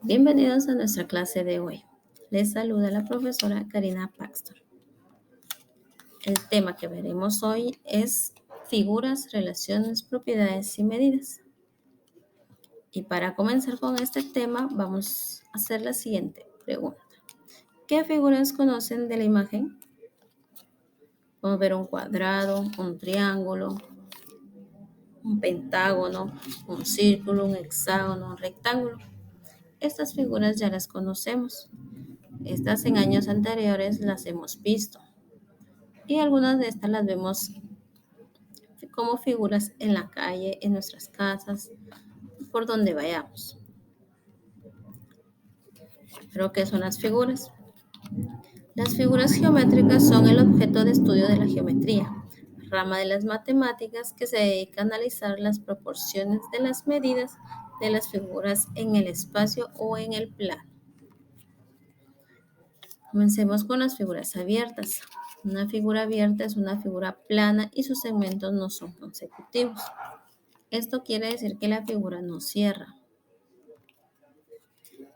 Bienvenidos a nuestra clase de hoy. Les saluda la profesora Karina Paxton. El tema que veremos hoy es figuras, relaciones, propiedades y medidas. Y para comenzar con este tema vamos a hacer la siguiente pregunta. ¿Qué figuras conocen de la imagen? Podemos ver un cuadrado, un triángulo, un pentágono, un círculo, un hexágono, un rectángulo. Estas figuras ya las conocemos. Estas en años anteriores las hemos visto. Y algunas de estas las vemos como figuras en la calle, en nuestras casas, por donde vayamos. ¿Pero qué son las figuras? Las figuras geométricas son el objeto de estudio de la geometría, rama de las matemáticas que se dedica a analizar las proporciones de las medidas de las figuras en el espacio o en el plano. Comencemos con las figuras abiertas. Una figura abierta es una figura plana y sus segmentos no son consecutivos. Esto quiere decir que la figura no cierra.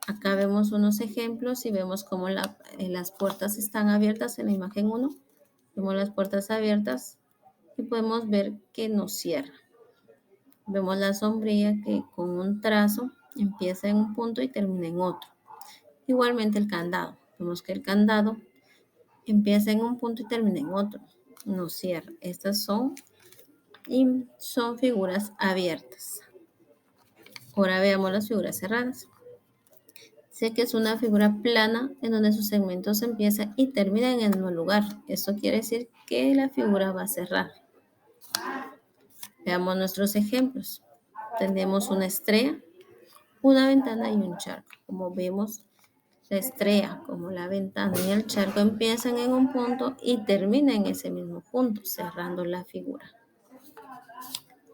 Acá vemos unos ejemplos y vemos cómo las puertas están abiertas en la imagen 1. Vemos las puertas abiertas y podemos ver que no cierra. Vemos la sombrilla que con un trazo empieza en un punto y termina en otro. Igualmente el candado. Vemos que el candado empieza en un punto y termina en otro. No cierra. Estas son figuras abiertas. Ahora veamos las figuras cerradas. Sé que es una figura plana en donde sus segmentos empiezan y terminan en el mismo lugar. Esto quiere decir que la figura va a cerrar. Veamos nuestros ejemplos. Tenemos una estrella, una ventana y un charco. Como vemos, la estrella, como la ventana y el charco empiezan en un punto y terminan en ese mismo punto, cerrando la figura.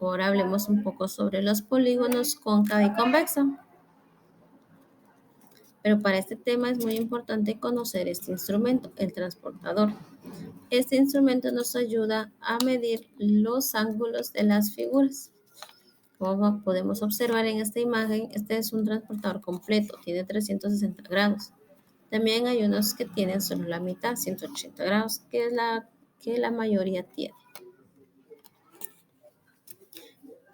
Ahora hablemos un poco sobre los polígonos cóncava y convexa. Pero para este tema es muy importante conocer este instrumento, el transportador. Este instrumento nos ayuda a medir los ángulos de las figuras. Como podemos observar en esta imagen, este es un transportador completo, tiene 360 grados. También hay unos que tienen solo la mitad, 180 grados, que es la que la mayoría tiene.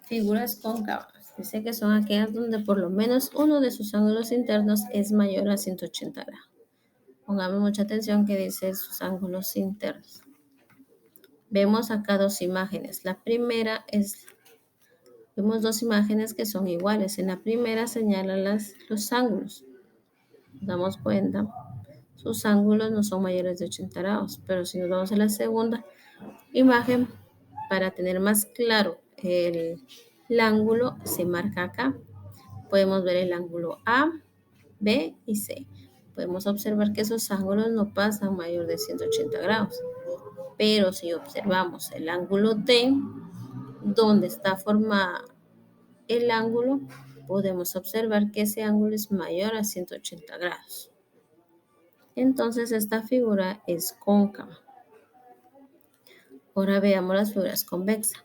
Figuras cóncavas. Dice que son aquellas donde por lo menos uno de sus ángulos internos es mayor a 180 grados. Pongamos mucha atención que dice sus ángulos internos. Vemos acá dos imágenes. Vemos dos imágenes que son iguales. En la primera señalan los ángulos. Nos damos cuenta, sus ángulos no son mayores de 80 grados. Pero si nos vamos a la segunda imagen, para tener más claro el ángulo, se marca acá. Podemos ver el ángulo A, B y C. Podemos observar que esos ángulos no pasan mayor de 180 grados. Pero si observamos el ángulo D, donde está formado el ángulo, podemos observar que ese ángulo es mayor a 180 grados. Entonces esta figura es cóncava. Ahora veamos las figuras convexas.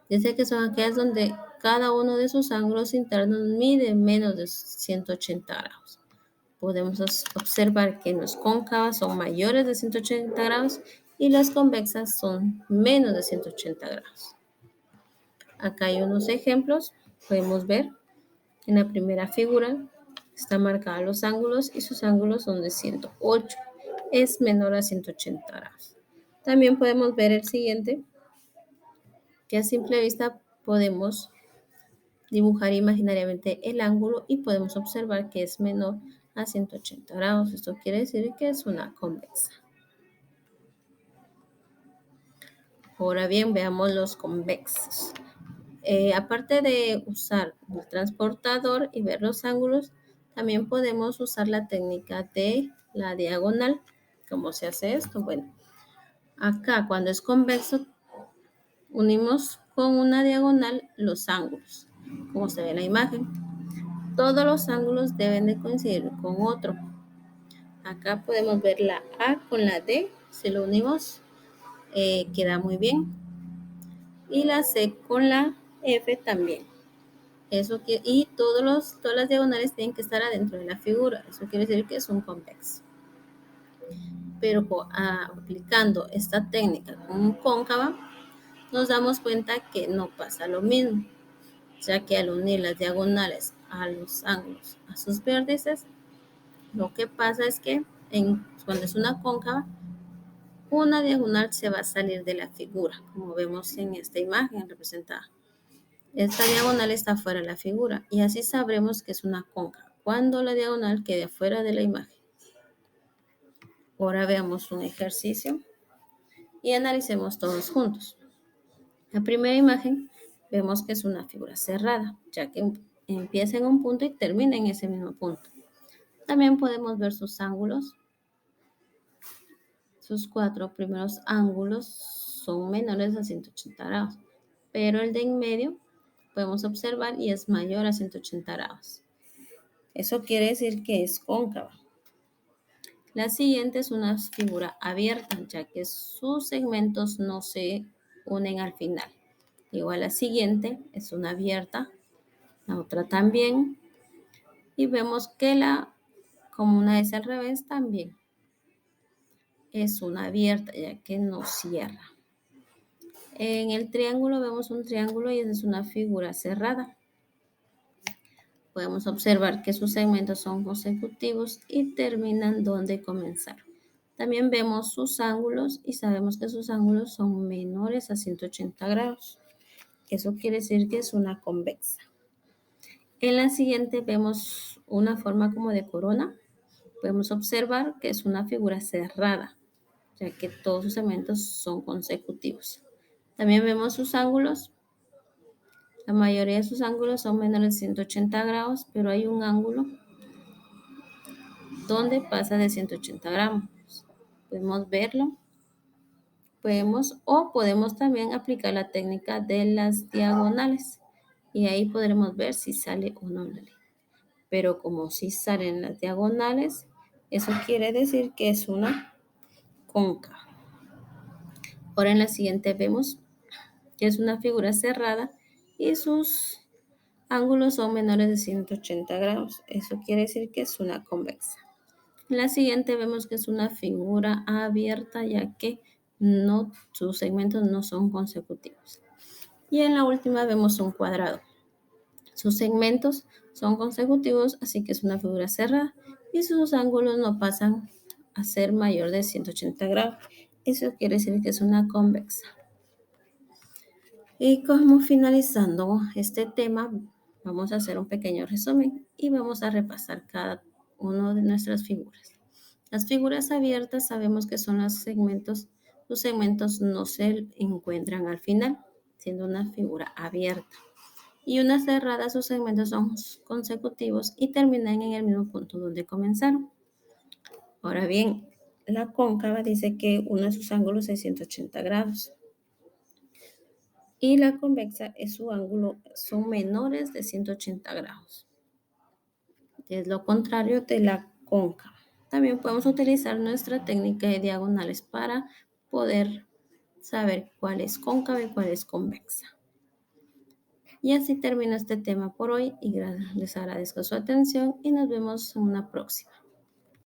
Dice que son aquellas donde cada uno de sus ángulos internos mide menos de 180 grados. Podemos observar que las cóncavas son mayores de 180 grados y las convexas son menos de 180 grados. Acá hay unos ejemplos. Podemos ver en la primera figura están marcados los ángulos y sus ángulos son de 108. Es menor a 180 grados. También podemos ver el siguiente, que a simple vista podemos dibujar imaginariamente el ángulo y podemos observar que es menor a 180 grados. Esto quiere decir que es una convexa. Ahora bien, veamos los convexos. Aparte de usar el transportador y ver los ángulos, también podemos usar la técnica de la diagonal. ¿Cómo se hace esto? Bueno, acá cuando es convexo, unimos con una diagonal los ángulos, como se ve en la imagen. Todos los ángulos deben de coincidir con otro. Acá podemos ver la A con la D, si lo unimos queda muy bien. Y la C con la F también. Y todas las diagonales tienen que estar adentro de la figura. Eso quiere decir que es un convexo. Pero aplicando esta técnica con cóncava, nos damos cuenta que no pasa lo mismo, ya que al unir las diagonales a los ángulos a sus vértices, lo que pasa es que cuando es una cóncava, una diagonal se va a salir de la figura, como vemos en esta imagen representada. Esta diagonal está fuera de la figura y así sabremos que es una cóncava cuando la diagonal quede fuera de la imagen. Ahora veamos un ejercicio y analicemos todos juntos. La primera imagen vemos que es una figura cerrada, ya que empieza en un punto y termina en ese mismo punto. También podemos ver sus ángulos. Sus 4 primeros ángulos son menores a 180 grados, pero el de en medio podemos observar y es mayor a 180 grados. Eso quiere decir que es cóncava. La siguiente es una figura abierta, ya que sus segmentos no se unen al final. Igual la siguiente es una abierta, la otra también. Y vemos que como una es al revés, también es una abierta, ya que no cierra. En el triángulo vemos un triángulo y esa es una figura cerrada. Podemos observar que sus segmentos son consecutivos y terminan donde comenzaron. También vemos sus ángulos y sabemos que sus ángulos son menores a 180 grados. Eso quiere decir que es una convexa. En la siguiente vemos una forma como de corona. Podemos observar que es una figura cerrada, ya que todos sus segmentos son consecutivos. También vemos sus ángulos. La mayoría de sus ángulos son menores de 180 grados, pero hay un ángulo donde pasa de 180 grados. Podemos verlo. Podemos también aplicar la técnica de las diagonales. Y ahí podremos ver si sale o no la línea. Pero como si salen las diagonales, eso quiere decir que es una cóncava. Ahora en la siguiente vemos que es una figura cerrada y sus ángulos son menores de 180 grados. Eso quiere decir que es una convexa. En la siguiente vemos que es una figura abierta, ya que sus segmentos no son consecutivos. Y en la última vemos un cuadrado. Sus segmentos son consecutivos, así que es una figura cerrada y sus ángulos no pasan a ser mayor de 180 grados. Eso quiere decir que es una convexa. Y como finalizando este tema, vamos a hacer un pequeño resumen y vamos a repasar cada una de nuestras figuras. Las figuras abiertas sabemos que son sus segmentos no se encuentran al final, siendo una figura abierta. Y una cerrada, sus segmentos son consecutivos y terminan en el mismo punto donde comenzaron. Ahora bien, la cóncava dice que uno de sus ángulos es 180 grados. Y la convexa su ángulo son menores de 180 grados. Es lo contrario de la cóncava. También podemos utilizar nuestra técnica de diagonales para poder saber cuál es cóncava y cuál es convexa. Y así termino este tema por hoy y les agradezco su atención y nos vemos en una próxima.